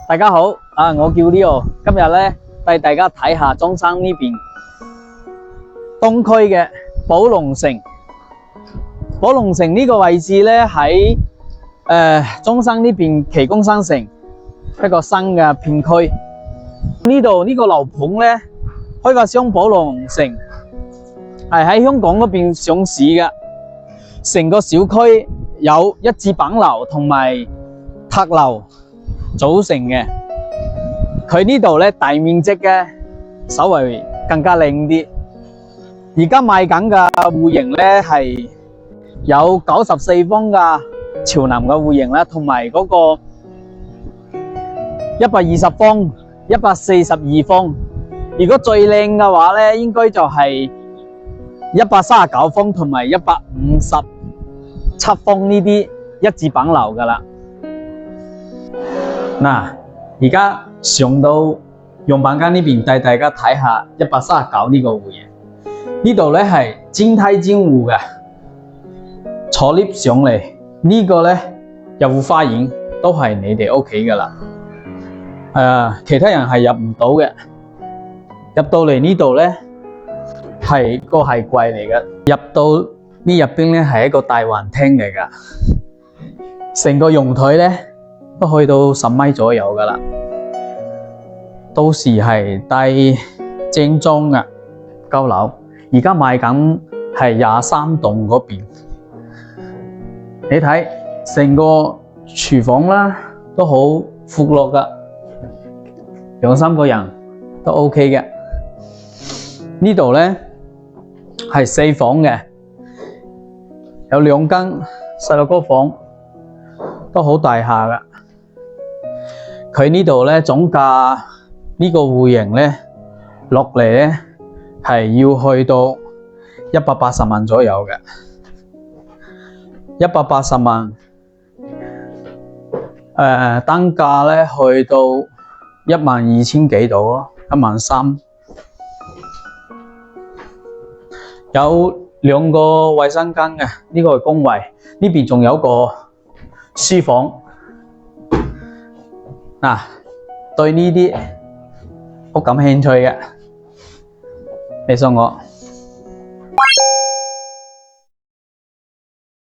大家好，我叫 Leo，今日咧帶大家睇下中山呢邊東區嘅寶龍城。寶龍城呢個位置咧喺中山呢邊奇功新城一個新嘅片區。呢度呢個樓盤咧，開發商寶龍城係喺香港嗰邊上市嘅，成個小區有一字板樓同埋塔樓組成嘅。佢呢度咧大面積嘅，稍微更加靚啲。而家賣緊嘅戶型咧係有94方嘅朝南嘅戶型啦，同埋嗰個120方、142方。如果最靚嘅話咧，應該就係139方同埋157方呢啲一字板樓噶啦。嗱，而家上到樣板間呢邊，帶大家睇下139呢個戶型。呢度咧係尖梯尖戶嘅，坐 lift 上嚟呢個咧入戶花園都係你哋屋企噶啦。其他人係入唔到嘅。入到嚟呢度咧係個係櫃嚟嘅，入到呢入邊咧係一個大橫廳嚟噶，成個陽台咧都去到10米左右噶啦。到時係帶正裝嘅高樓，而家賣緊係23棟嗰邊。你睇成個廚房啦，都好闊落噶，2-3個人都 OK 嘅。呢度咧係4房嘅，有2間細路哥房，都好大下噶。佢呢度咧總價呢個戶型咧落嚟咧係要去到180萬左右嘅，180萬。單價咧去到12000幾度啊，13000。有2個衛生間嘅，呢個係公衛，呢邊仲有個書房。嗱，對呢啲好感興趣嘅，你信我。